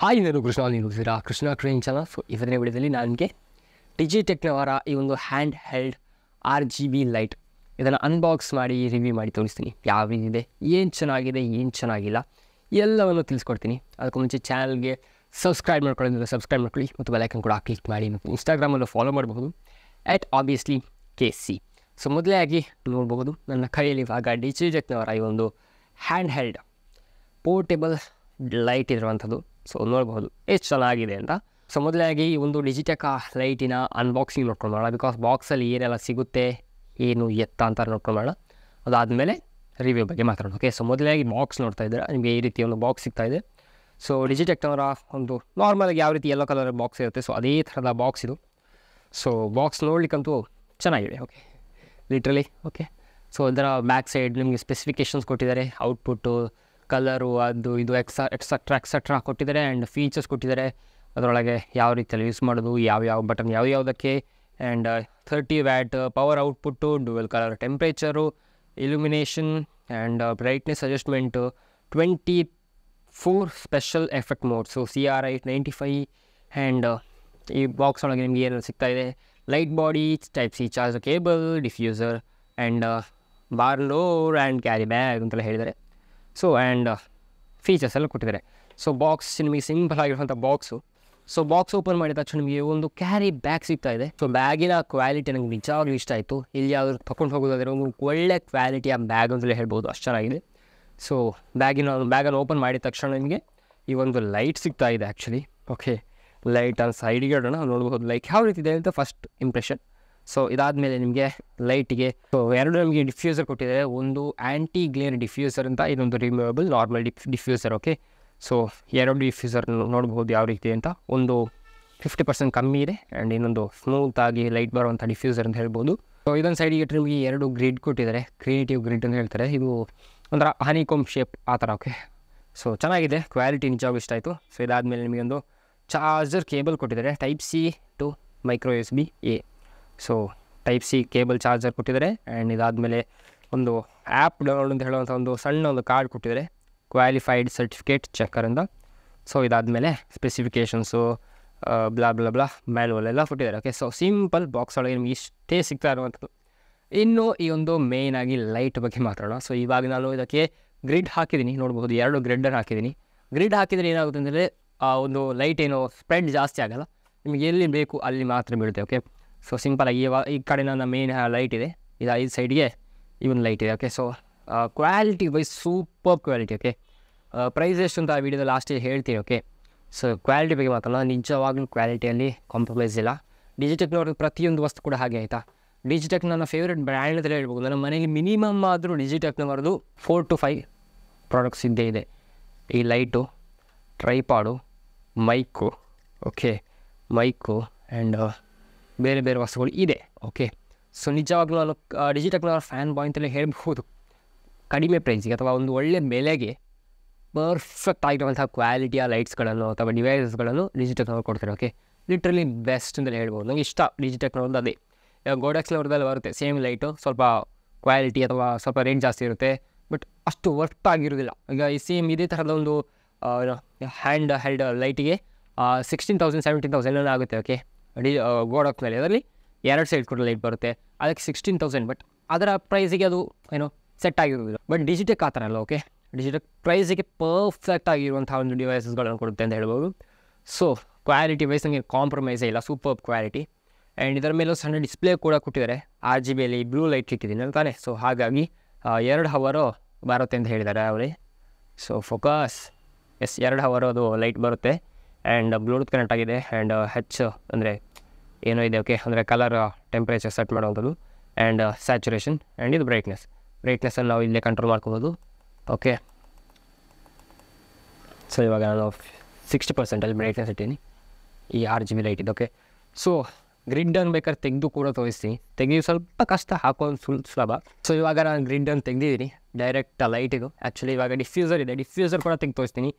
Hi ನಾನು ಕೃಷ್ಣ, ನೀವು ನೋಡ್ತೀರಾ ಕೃಷ್ಣ ಟ್ರೈನ್ ಚಾನಲ್. ಸೊ ಇವತ್ತಿನ ವಿಡಿಯೋದಲ್ಲಿ ನನಗೆ ಡಿಜಿಟೆಕ್ನವರ ಈ ಒಂದು ಹ್ಯಾಂಡ್ ಹೆಲ್ಡ್ RGB ಲೈಟ್ ಇದನ್ನು ಅನ್ಬಾಕ್ಸ್ ಮಾಡಿ ರಿವ್ಯೂ ಮಾಡಿ ತೋರಿಸ್ತೀನಿ. ಯಾವ ರೀತಿದೆ, ಏನು ಚೆನ್ನಾಗಿದೆ, ಏನು ಚೆನ್ನಾಗಿಲ್ಲ ಎಲ್ಲವನ್ನು ತಿಳಿಸ್ಕೊಡ್ತೀನಿ. ಅದಕ್ಕೂ ಮುಂಚೆ ಚಾನಲ್ಗೆ ಸಬ್ಸ್ಕ್ರೈಬ್ ಮಾಡ್ಕೊಳ್ಳೋದ್ರಿಂದ ಸಬ್ಸ್ಕ್ರೈಬ್ ಮಾಡ್ಕೊಳ್ಳಿ ಮತ್ತು ಬೆಲೈಕನ್ ಕೂಡ ಕ್ಲಿಕ್ ಮಾಡಿ. ಮತ್ತು ಇನ್ಸ್ಟಾಗ್ರಾಮಲ್ಲೂ ಫಾಲೋ ಮಾಡಬಹುದು @obviously KC. ಸೊ ಮೊದಲೇ ಆಗಿ ನೋಡಬಹುದು ನನ್ನ ಕೈಯಲ್ಲಿ ಇವಾಗ ಡಿಜಿಟೆಕ್ನವರ ಈ ಒಂದು ಹ್ಯಾಂಡ್ ಹೆಲ್ಡ್ ಪೋರ್ಟೇಬಲ್ ಲೈಟ್ ಇರುವಂಥದ್ದು. ಸೊ ನೋಡ್ಬೋದು ಎಷ್ಟು ಚೆನ್ನಾಗಿದೆ ಅಂತ. ಸೊ ಮೊದಲಾಗಿ ಈ ಒಂದು ಡಿಜಿಟೆಕ್ ಲೈಟಿನ ಅನ್ಬಾಕ್ಸಿಂಗ್ ನೋಡ್ಕೊಳ್ಳೋಣ. ಬಿಕಾಸ್ ಬಾಕ್ಸಲ್ಲಿ ಏನೆಲ್ಲ ಸಿಗುತ್ತೆ, ಏನು ಎತ್ತ ಅಂತ ನೋಡ್ಕೊಳ್ಳೋಣ. ಅದಾದಮೇಲೆ ರಿವ್ಯೂ ಬಗ್ಗೆ ಮಾತಾಡೋಣ. ಓಕೆ, ಸೊ ಮೊದಲಾಗಿ ಬಾಕ್ಸ್ ನೋಡ್ತಾ ಇದ್ದೀರಾ, ನಿಮಗೆ ಈ ರೀತಿ ಒಂದು ಬಾಕ್ಸ್ ಸಿಗ್ತಾಯಿದೆ. ಸೊ ಡಿಜಿಟೆಕ್ನವರ ಒಂದು ನಾರ್ಮಲಾಗಿ ಯಾವ ರೀತಿ ಯೆಲ್ಲೋ ಕಲರ್ ಬಾಕ್ಸ್ ಇರುತ್ತೆ, ಸೊ ಅದೇ ಥರದ ಬಾಕ್ಸ್ ಇದು. ಸೊ ಬಾಕ್ಸ್ ನೋಡಲಿಕ್ಕಂತೂ ಚೆನ್ನಾಗಿದೆ. Okay, literally okay. ಸೊ ಅದರ ಬ್ಯಾಕ್ ಸೈಡ್ ನಿಮಗೆ ಸ್ಪೆಸಿಫಿಕೇಷನ್ಸ್ ಕೊಟ್ಟಿದ್ದಾರೆ, ಔಟ್ಪುಟ್ಟು, ಕಲರು, ಅದು ಇದು ಎಕ್ಸೆಟ್ರಾ ಕೊಟ್ಟಿದ್ದಾರೆ. ಆ್ಯಂಡ್ ಫೀಚರ್ಸ್ ಕೊಟ್ಟಿದ್ದಾರೆ, ಅದರೊಳಗೆ ಯಾವ ರೀತಿಯಲ್ಲಿ ಯೂಸ್ ಮಾಡೋದು, ಯಾವ್ಯಾವ ಬಟನ್ ಯಾವುದಕ್ಕೆ, and 30 watt power output, dual colour temperature, illumination and brightness adjustment, 24 special effect modes, CRI 95. And ಈ ಬಾಕ್ಸ್ ಒಳಗೆ ನಿಮಗೆ ಏನೆಲ್ಲ ಸಿಗ್ತಾಯಿದೆ, light body, type C charger cable, diffuser and bar door and carry bag ಅಂತೆಲ್ಲ ಹೇಳಿದ್ದಾರೆ. So and features ಎಲ್ಲ ಕೊಟ್ಟಿದ್ದಾರೆ. So box ನಿಮಗೆ ಸಿಂಪಲ್ ಆಗಿರುವಂಥ ಬಾಕ್ಸು. ಸೊ ಬಾಕ್ಸ್ ಓಪನ್ ಮಾಡಿದ ತಕ್ಷಣ ನಿಮಗೆ ಒಂದು ಕ್ಯಾರಿ ಬ್ಯಾಗ್ ಸಿಗ್ತಾಯಿದೆ. ಸೊ ಬ್ಯಾಗಿನ ಕ್ವಾಲಿಟಿ ನನಗೆ ನಿಜವಾಗ್ಲೂ ಇಷ್ಟ ಆಯಿತು. ಇಲ್ಲಿ ಯಾವ್ದು ತೊಗೊಂಡು ಹೋಗೋದಾದರೆ ಒಂದು ಒಳ್ಳೆ ಕ್ವಾಲಿಟಿಯ ಬ್ಯಾಗ್ ಅಂತಲೇ ಹೇಳ್ಬೋದು, ಅಷ್ಟು ಚೆನ್ನಾಗಿದೆ. ಸೊ ಬ್ಯಾಗನ್ನು ಓಪನ್ ಮಾಡಿದ ತಕ್ಷಣ ನಿಮಗೆ ಈ ಒಂದು ಲೈಟ್ ಸಿಗ್ತಾಯಿದೆ ಆ್ಯಕ್ಚುಲಿ. ಓಕೆ, ಲೈಟ್ ಆ ಸೈಡಿಗೆ ಇಡೋಣ, ನೋಡ್ಬೋದು ಲೈಟ್ ಯಾವ ರೀತಿ ಇದೆ ಅಂತ ಫಸ್ಟ್ ಇಂಪ್ರೆಷನ್. ಸೊ ಇದಾದಮೇಲೆ ನಿಮಗೆ ಲೈಟಿಗೆ ಎರಡು ನಮಗೆ ಡಿಫ್ಯೂಸರ್ ಕೊಟ್ಟಿದ್ದಾರೆ. ಒಂದು ಆ್ಯಂಟಿ ಗ್ಲೇರ್ ಡಿಫ್ಯೂಸರ್ ಅಂತ, ಇನ್ನೊಂದು removable normal diffuser. Okay, so ಎರಡು ಡಿಫ್ಯೂಸರ್ ನೋಡ್ಬೋದು ಯಾವ ರೀತಿ ಅಂತ. ಒಂದು 50% ಕಮ್ಮಿ ಇದೆ ಆ್ಯಂಡ್ ಇನ್ನೊಂದು ಸ್ಮೂತಾಗಿ ಲೈಟ್ ಬರುವಂಥ ಡಿಫ್ಯೂಸರ್ ಅಂತ ಹೇಳ್ಬೋದು. ಸೊ ಇದೊಂದು ಸೈಡಿಗೆ ನಿಮಗೆ ಎರಡು ಗ್ರಿಡ್ ಕೊಟ್ಟಿದ್ದಾರೆ, ಕ್ರಿಯೇಟಿವ್ ಗ್ರಿಡ್ ಅಂತ ಹೇಳ್ತಾರೆ. ಇದು ಒಂಥರ ಹನಿಕೋಮ್ ಶೇಪ್ ಆ ಥರ. ಓಕೆ, ಸೊ ಚೆನ್ನಾಗಿದೆ, ಕ್ವಾಲಿಟಿ ನಿಜವಾಗೂ ಇಷ್ಟ ಆಯಿತು. ಸೊ ಇದಾದಮೇಲೆ ನಿಮಗೆ ಒಂದು ಚಾರ್ಜರ್ ಕೇಬಲ್ ಕೊಟ್ಟಿದ್ದಾರೆ, type C to micro USB A. So type C cable charger ಕೊಟ್ಟಿದ್ದಾರೆ. ಆ್ಯಂಡ್ ಇದಾದಮೇಲೆ ಒಂದು ಆ್ಯಪ್ ಡೌನ್ಲೋಡ್ ಅಂತ ಹೇಳುವಂಥ ಒಂದು ಸಣ್ಣ ಒಂದು ಕಾರ್ಡ್ ಕೊಟ್ಟಿದ್ದಾರೆ, ಕ್ವಾಲಿಫೈಡ್ ಸರ್ಟಿಫಿಕೇಟ್ ಚೆಕ್ಕರಿಂದ. ಸೊ ಇದಾದಮೇಲೆ ಸ್ಪೆಸಿಫಿಕೇಷನ್ಸು ಬ್ಲಾ ಮ್ಯಾನ್ಯುವಲ್ ಎಲ್ಲ ಕೊಟ್ಟಿದ್ದಾರೆ. ಓಕೆ, ಸೊ ಸಿಂಪಲ್ ಬಾಕ್ಸ್ ಒಳಗೆ ನಿಮಗೆ ಇಷ್ಟೇ ಸಿಗ್ತಾ ಇರುವಂಥದ್ದು. ಇನ್ನು ಈ ಒಂದು ಮೇಯ್ನಾಗಿ ಲೈಟ್ ಬಗ್ಗೆ ಮಾತಾಡೋಣ. ಸೊ ಇವಾಗ ನಾನು ಇದಕ್ಕೆ ಗ್ರಿಡ್ ಹಾಕಿದ್ದೀನಿ, ನೋಡ್ಬೋದು ಎರಡು ಗ್ರಿಡ್ಡನ್ನು ಹಾಕಿದ್ದೀನಿ. ಗ್ರಿಡ್ ಹಾಕಿದರೆ ಏನಾಗುತ್ತೆ ಅಂದರೆ ಒಂದು ಲೈಟ್ ಏನೋ ಸ್ಪ್ರೆಡ್ ಜಾಸ್ತಿ ಆಗೋಲ್ಲ, ನಿಮಗೆ ಎಲ್ಲಿ ಬೇಕು ಅಲ್ಲಿ ಮಾತ್ರ ಬೀಳುತ್ತೆ. ಓಕೆ, ಸೊ ಸಿಂಪಲಾಗಿ ಈ ಕಡೆ ನನ್ನ ಮೇನ್ ಲೈಟ್ ಇದೆ, ಇದು ಐದು ಸೈಡ್ಗೆ ಈ ಒಂದು ಲೈಟ್ ಇದೆ. Okay, so quality wise super quality. Okay, price ಎಷ್ಟು ಅಂತ ಆ ವಿಡಿಯೋದಲ್ಲಿ ಲಾಸ್ಟಿಗೆ ಹೇಳ್ತೀನಿ. ಓಕೆ, ಸೊ ಕ್ವಾಲಿಟಿ ಬಗ್ಗೆ ಮಾತಾಡೋಣ. ನಿಜವಾಗ್ಲೂ ಕ್ವಾಲಿಟಿಯಲ್ಲಿ ಕಾಂಪ್ರಮೈಸ್ ಇಲ್ಲ. ಡಿಜಿಟೆಕ್ನವ್ರದ್ದು ಪ್ರತಿಯೊಂದು ವಸ್ತು ಕೂಡ ಹಾಗೆ ಆಯಿತಾ. ಡಿಜಿಟೆಕ್ ನನ್ನ ಫೇವ್ರೆಟ್ ಬ್ರ್ಯಾಂಡ್ ಅಂತಲೇ ಹೇಳ್ಬೋದು. ನನ್ನ ಮನೆಗೆ ಮಿನಿಮಮ್ ಆದರೂ ಡಿಜಿಟೆಕ್ನವರದು 4 to 5 ಪ್ರಾಡಕ್ಟ್ಸ್ ಇದ್ದೇ ಇದೆ. ಈ light, tripod, mic, okay mic and ಬೇರೆ ಬೇರೆ ವಸ್ತುಗಳು ಇದೆ. ಓಕೆ, ಸೊ ನಿಜವಾಗ್ಲೂ ನಾನು ಡಿಜಿಟೆಕ್ನವರ ಫ್ಯಾನ್ ಬಾಯ್ ಅಂತಲೇ ಹೇಳ್ಬೋದು. ಕಡಿಮೆ ಪ್ರೈಸಿಗೆ ಅಥವಾ ಒಂದು ಒಳ್ಳೆ ಬೆಲೆಗೆ ಪರ್ಫೆಕ್ಟ್ ಆಗಿರುವಂಥ ಕ್ವಾಲಿಟಿಯ ಲೈಟ್ಸ್ಗಳನ್ನು ಅಥವಾ ಡಿವೈಸಸ್ಗಳನ್ನು ಡಿಜಿಟೆಕ್ನವ್ರು ಕೊಡ್ತಾರೆ. ಓಕೆ, ಲಿಟ್ರಲಿ ಬೆಸ್ಟ್ ಅಂತಲೇ ಹೇಳ್ಬೋದು. ನನಗೆ ಇಷ್ಟ ಡಿಜಿಟೆಕ್ನವ್ರದ್ದು ಅದೇ. ಗೋಡೆಕ್ಸ್ನವ್ರದ್ದೆಲ್ಲ ಬರುತ್ತೆ ಸೇಮ್ ಲೈಟು, ಸ್ವಲ್ಪ ಕ್ವಾಲಿಟಿ ಅಥವಾ ಸ್ವಲ್ಪ ರೇಟ್ ಜಾಸ್ತಿ ಇರುತ್ತೆ, ಬಟ್ ಅಷ್ಟು ವರ್ತ್ ಆಗಿರೋದಿಲ್ಲ. ಈಗ ಈ ಸೇಮ್ ಇದೇ ಥರದ ಒಂದು ಹ್ಯಾಂಡ್ ಹೆಲ್ಡ್ ಲೈಟಿಗೆ 16,000 17,000 ಆಗುತ್ತೆ. ಓಕೆ, ಗೋಡಾಕ್ನಲ್ಲಿ ಅದರಲ್ಲಿ 2 ಸೈಡ್ ಕೂಡ ಲೈಟ್ ಬರುತ್ತೆ, ಅದಕ್ಕೆ 16,000. ಬಟ್ ಅದರ ಪ್ರೈಸಿಗೆ ಅದು ಏನೋ ಸೆಟ್ ಆಗಿರೋದಿಲ್ಲ. ಬಟ್ ಡಿಜಿಟೆಕ್ ಆ ಥರ ಅಲ್ಲ. ಓಕೆ, ಡಿಜಿಟೆಕ್ ಪ್ರೈಸಿಗೆ ಪರ್ಫೆಕ್ಟ್ ಆಗಿರುವಂಥ ಒಂದು ಡಿವೈಸಸ್ಗಳನ್ನು ಕೊಡುತ್ತೆ ಅಂತ ಹೇಳ್ಬೋದು. ಸೊ ಕ್ವಾಲಿಟಿ ವೈಸ್ ನನಗೆ ಕಾಂಪ್ರಮೈಸೇ ಇಲ್ಲ, ಸೂಪರ್ ಕ್ವಾಲಿಟಿ. ಆ್ಯಂಡ್ ಇದರ ಮೇಲೆ ಸಣ್ಣ ಡಿಸ್ಪ್ಲೇ ಕೂಡ ಕೊಟ್ಟಿದ್ದಾರೆ. RGBಯಲ್ಲಿ ಬ್ಲೂ ಲೈಟ್ ಇಟ್ಟಿದ್ದೀನಿ ತಾನೆ, ಸೊ ಹಾಗಾಗಿ 2 ಹವರು ಬರುತ್ತೆ ಅಂತ ಹೇಳಿದ್ದಾರೆ ಅವರೇ. ಸೊ ಫೋಕಸ್, ಎಸ್ 2 ಹವರು ಅದು ಲೈಟ್ ಬರುತ್ತೆ. ಆ್ಯಂಡ್ ಬ್ಲೂಟೂತ್ ಕನೆಕ್ಟ್ ಆಗಿದೆ. ಆ್ಯಂಡ್ ಅಂದರೆ ಏನೋ ಇದೆ. ಓಕೆ, ಅಂದರೆ ಕಲರ್ ಟೆಂಪ್ರೇಚರ್ ಸೆಟ್ ಮಾಡುವಂಥದ್ದು. ಆ್ಯಂಡ್ ಸ್ಯಾಚುರೇಷನ್ ಆ್ಯಂಡ್ ಇದು ಬ್ರೈಟ್ನೆಸ್ಸನ್ನು ನಾವು ಇಲ್ಲೇ ಕಂಟ್ರೋಲ್ ಮಾಡ್ಕೋಬೋದು. ಓಕೆ, ಸೊ ಇವಾಗ ನಾನು 60% ಬ್ರೈಟ್ನೆಸ್ ಇಟ್ಟೀನಿ ಈ RGB ಲೈಟ್ ಇದು. ಓಕೆ, ಸೊ ಗ್ರಿಡ್ಡನ್ನು ಬೇಕಾದ್ರೆ ತೆಗೆದು ಕೂಡ ತೋರಿಸ್ತೀನಿ. ತೆಗೆದು ಸ್ವಲ್ಪ ಕಷ್ಟ, ಹಾಕೋದು ಸುಲಭ. ಸೊ ಇವಾಗ ನಾನು ಗ್ರಿಡ್ಡನ್ನು ತೆಗೆದಿದ್ದೀನಿ, ಡೈರೆಕ್ಟ್ ಲೈಟ್ ಇದು. ಆ್ಯಕ್ಚುಲಿ ಇವಾಗ ಡಿಫ್ಯೂಸರ್ ಇದೆ, ಡಿಫ್ಯೂಸರ್ ಕೂಡ ತೆಗೆದು ತೋರಿಸ್ತೀನಿ.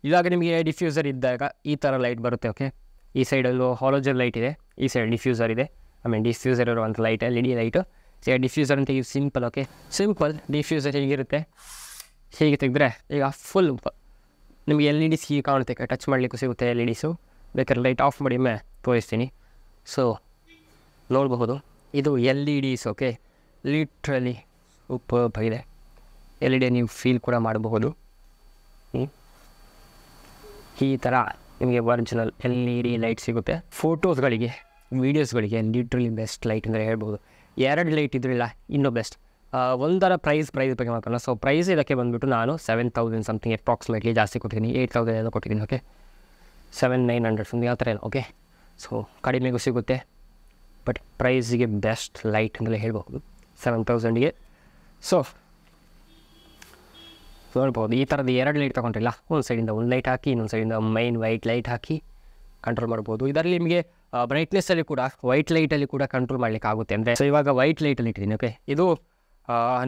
ಇವಾಗ ನಿಮಗೆ ಡಿಫ್ಯೂಸರ್ ಇದ್ದಾಗ ಈ ಥರ ಲೈಟ್ ಬರುತ್ತೆ. ಓಕೆ, ಈ ಸೈಡಲ್ಲೂ ಹಾಲೋಜನ್ ಲೈಟ್ ಇದೆ, ಈ ಸೈಡ್ ಡಿಫ್ಯೂಸರ್ ಇದೆ. ಡಿಫ್ಯೂಸರ್ ಇರುವಂಥ light LED light. So diffuser ಅಂತ ಈಗ ಸಿಂಪಲ್. ಓಕೆ, ಸಿಂಪಲ್ ಡಿಫ್ಯೂಸರ್ ಹೀಗಿರುತ್ತೆ. ಹೀಗೆ ತೆಗೆದ್ರೆ ಈಗ ಫುಲ್ ನಿಮಗೆ LEDs ಹೀಗೆ ಕಾಣುತ್ತೆ, ಟಚ್ ಮಾಡಲಿಕ್ಕೂ ಸಿಗುತ್ತೆ LEDಸು. ಬೇಕಾದ್ರೆ ಲೈಟ್ ಆಫ್ ಮಾಡಿ ತೋರಿಸ್ತೀನಿ. ಸೊ ನೋಡಬಹುದು, ಇದು LEDs. ಓಕೆ, ಲಿಟ್ರಲಿ ಸೂಪರ್ಬ್ ಆಗಿದೆ. LED ನೀವು ಫೀಲ್ ಕೂಡ ಮಾಡಬಹುದು. ಈ ಥರ ನಿಮಗೆ ಒರಿಜಿನಲ್ LED ಲೈಟ್ ಸಿಗುತ್ತೆ. ಫೋಟೋಸ್ಗಳಿಗೆ, ವೀಡಿಯೋಸ್ಗಳಿಗೆ ಲಿಟ್ರಲಿ ಬೆಸ್ಟ್ ಲೈಟ್ ಅಂದರೆ ಹೇಳ್ಬೋದು. 2 ಲೈಟ್ ಇದ್ರಿಲ್ಲ ಇನ್ನೂ ಬೆಸ್ಟ್. ಒಂದರ ಪ್ರೈಸ್ ಬಗ್ಗೆ ಮಾತಾಡೋಣ. ಸೊ ಪ್ರೈಸ್ ಇದಕ್ಕೆ ಬಂದುಬಿಟ್ಟು ನಾನು 7,000 ಸಮಥಿಂಗ್ ಅಪ್ರಾಕ್ಸಿಮೇಟ್ಲಿ ಜಾಸ್ತಿ ಕೊಟ್ಟಿದ್ದೀನಿ, 8,000 ಏನೋ ಕೊಟ್ಟಿದ್ದೀನಿ. ಓಕೆ, 7,900 ಸಮಥಿಂಗ್ ಆ ಥರ ಏನೋ. ಓಕೆ, ಸೊ ಕಡಿಮೆಗೂ ಸಿಗುತ್ತೆ, ಬಟ್ ಪ್ರೈಸಿಗೆ ಬೆಸ್ಟ್ ಲೈಟ್ ಅಂತಲೇ ಹೇಳ್ಬೋದು 7,000ಗೆ. ಸೊ ನೋಡ್ಬೋದು, ಈ ಥರದ್ದು 2 ಲೈಟ್ ತೊಗೊಂಡಿಲ್ಲ, ಒಂದು ಸೈಡಿಂದ ಒಂದು ಲೈಟ್ ಹಾಕಿ, ಇನ್ನೊಂದು ಸೈಡಿಂದ ಮೈನ್ ವೈಟ್ ಲೈಟ್ ಹಾಕಿ ಕಂಟ್ರೋಲ್ ಮಾಡ್ಬೋದು. ಇದರಲ್ಲಿ ನಿಮಗೆ ಬ್ರೈಟ್ನೆಸ್ಸಲ್ಲಿ ಕೂಡ ವೈಟ್ ಲೈಟಲ್ಲಿ ಕೂಡ ಕಂಟ್ರೋಲ್ ಮಾಡಲಿಕ್ಕೆ ಆಗುತ್ತೆ. ಅಂದರೆ ಸೊ ಇವಾಗ ವೈಟ್ ಲೈಟಲ್ಲಿ ಇಟ್ಟಿದ್ದೀನಿ. ಓಕೆ, ಇದು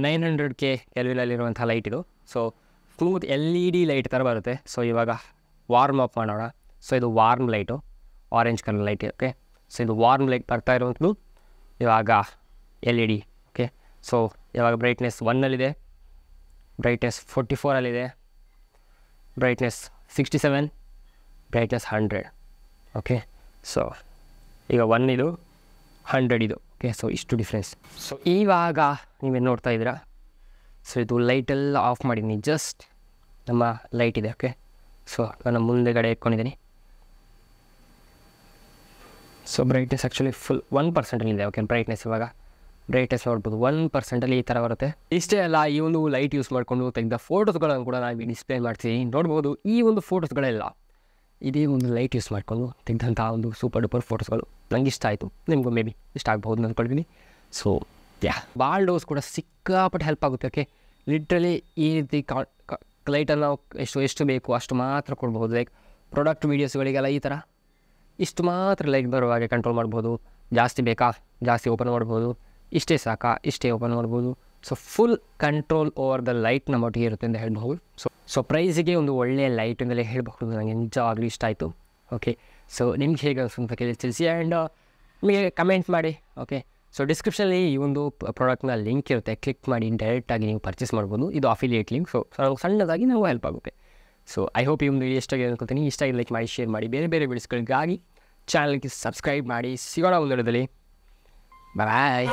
900K ಕೆಲ್ವಿನಲ್ಲಿರುವಂಥ ಲೈಟ್ ಇದು. ಸೊ ಸ್ಮೂತ್ LED ಲೈಟ್ ಥರ ಬರುತ್ತೆ. ಸೊ ಇವಾಗ ವಾರ್ಮ್ ಅಪ್ ಮಾಡೋಣ. ಸೊ ಇದು warm light, orange colour light. Okay, so ಇದು ವಾರ್ಮ್ ಲೈಟ್ ಬರ್ತಾ ಇರುವಂಥದ್ದು ಇವಾಗ LED. ಓಕೆ, ಸೊ ಇವಾಗ ಬ್ರೈಟ್ನೆಸ್ 1ಅಲ್ಲಿದೆ, ಬ್ರೈಟ್ನೆಸ್ 44ಅಲ್ಲಿದೆ, ಬ್ರೈಟ್ನೆಸ್ 67, ಬ್ರೈಟ್ನೆಸ್ 100. ಓಕೆ, ಸೊ ಈಗ 1 ಇದು, 100 ಇದು. ಓಕೆ, ಸೊ ಇಷ್ಟು ಡಿಫ್ರೆನ್ಸ್. ಸೊ ಇವಾಗ ನೀವೇನು ನೋಡ್ತಾ ಇದ್ದೀರಾ, ಸೊ ಇದು ಲೈಟೆಲ್ಲ ಆಫ್ ಮಾಡಿದ್ದೀನಿ. ಜಸ್ಟ್ ನಮ್ಮ ಲೈಟ್ ಇದೆ. ಓಕೆ, ಸೊ ನಾನು ಮುಂದೆಗಡೆ ಇಟ್ಕೊಂಡಿದ್ದೀನಿ. ಸೊ ಬ್ರೈಟ್ನೆಸ್ ಆ್ಯಕ್ಚುಲಿ ಫುಲ್ 1%ಇದೆ. ಓಕೆ, ಬ್ರೈಟ್ನೆಸ್ ಇವಾಗ ಬ್ರೈಟ್ನೆಸ್ ನೋಡ್ಬೋದು 1%ಅಲ್ಲಿ ಈ ಥರ ಬರುತ್ತೆ. ಇಷ್ಟೇ ಅಲ್ಲ, ಈ ಒಂದು ಲೈಟ್ ಯೂಸ್ ಮಾಡಿಕೊಂಡು ತೆಗೆದ ಫೋಟೋಸ್ಗಳನ್ನು ಕೂಡ ನಾನು ಡಿಸ್ಪ್ಲೇ ಮಾಡ್ತೀನಿ. ನೋಡ್ಬೋದು, ಈ ಒಂದು ಫೋಟೋಸ್ಗಳೆಲ್ಲ ಇದೇ ಒಂದು ಲೈಟ್ ಯೂಸ್ ಮಾಡಿಕೊಂಡು ತೆಗೆದಂಥ ಒಂದು ಸೂಪರ್ ಡೂಪರ್ ಫೋಟೋಸ್ಗಳು. ನಂಗೆ ಇಷ್ಟ ಆಯಿತು, ನಿಮಗೂ ಮೇ ಬಿ ಇಷ್ಟ ಆಗ್ಬೋದು ಅಂದ್ಕೊಳ್ತೀನಿ. ಸೊ ಬಾಲ್ ಡೋಸ್ ಕೂಡ ಸಿಕ್ಕಾಪಟ್ಟೆ ಹೆಲ್ಪ್ ಆಗುತ್ತೆ. ಓಕೆ, ಲಿಟ್ರಲಿ ಈ ರೀತಿ ಲೈಟನ್ನು ನಾವು ಎಷ್ಟು ಬೇಕು ಅಷ್ಟು ಮಾತ್ರ ಕೊಡ್ಬೋದು. ಲೈಕ್ ಪ್ರಾಡಕ್ಟ್ ವೀಡಿಯೋಸ್ಗಳಿಗೆಲ್ಲ ಈ ಥರ ಇಷ್ಟು ಮಾತ್ರ ಲೈಟ್ ಬರೋ ಹಾಗೆ ಕಂಟ್ರೋಲ್ ಮಾಡ್ಬೋದು. ಜಾಸ್ತಿ ಬೇಕಾ ಜಾಸ್ತಿ ಓಪನ್ ಮಾಡ್ಬೋದು, ಇಷ್ಟೇ ಸಾಕಾ ಇಷ್ಟೇ ಓಪನ್ ಮಾಡ್ಬೋದು. So full control over the light ನಮ್ಮ ಒಟ್ಟಿಗೆ ಇರುತ್ತೆ ಅಂತ ಹೇಳ್ಬಹುದು. ಸೊ ಪ್ರೈಸಿಗೆ ಒಂದು ಒಳ್ಳೆಯ ಲೈಟ್ ಅಂತಲೇ ಹೇಳಬಹುದು. ನನಗೆ ನಿಜವಾಗ್ಲೂ ಇಷ್ಟ ಆಯಿತು. ಓಕೆ, ಸೊ ನಿಮ್ಗೆ ಹೇಗೆ ಅನಿಸ್ತು ಅಂತ ತಿಳಿಸಿ ಆ್ಯಂಡ್ ನಿಮಗೆ ಕಮೆಂಟ್ ಮಾಡಿ. ಓಕೆ, ಸೊ ಡಿಸ್ಕ್ರಿಪ್ಷನಲ್ಲಿ ಈ ಒಂದು ಪ್ರಾಡಕ್ಟ್ನ ಲಿಂಕ್ ಇರುತ್ತೆ, ಕ್ಲಿಕ್ ಮಾಡಿ ಡೈರೆಕ್ಟಾಗಿ ನೀವು ಪರ್ಚೇಸ್ ಮಾಡ್ಬೋದು. ಇದು ಅಫಿಲಿಯೇಟ್ ಲಿಂಕ್. ಸೊ ಸಣ್ಣದಾಗಿ ನಾವು ಹೆಲ್ಪ್ ಆಗುತ್ತೆ. ಸೊ ಐ ಹೋಪ್ ಈ ಒಂದು ವಿಡಿಯೋ ಇಷ್ಟ ಆಗಿದೆ ಅನ್ಕೊತೀನಿ. ಇಷ್ಟ ಆಗಿ ಲೈಕ್ ಮಾಡಿ, ಶೇರ್ ಮಾಡಿ. ಬೇರೆ ವಿಡಿಯೋಸ್ಗಳಿಗಾಗಿ ಚಾನಲ್ಗೆ ಸಬ್ಸ್ಕ್ರೈಬ್ ಮಾಡಿ. ಸಿಗೋಣ ಒಂದು ವಿಡಿಯೋದಲ್ಲಿ. ಬಾಯ್.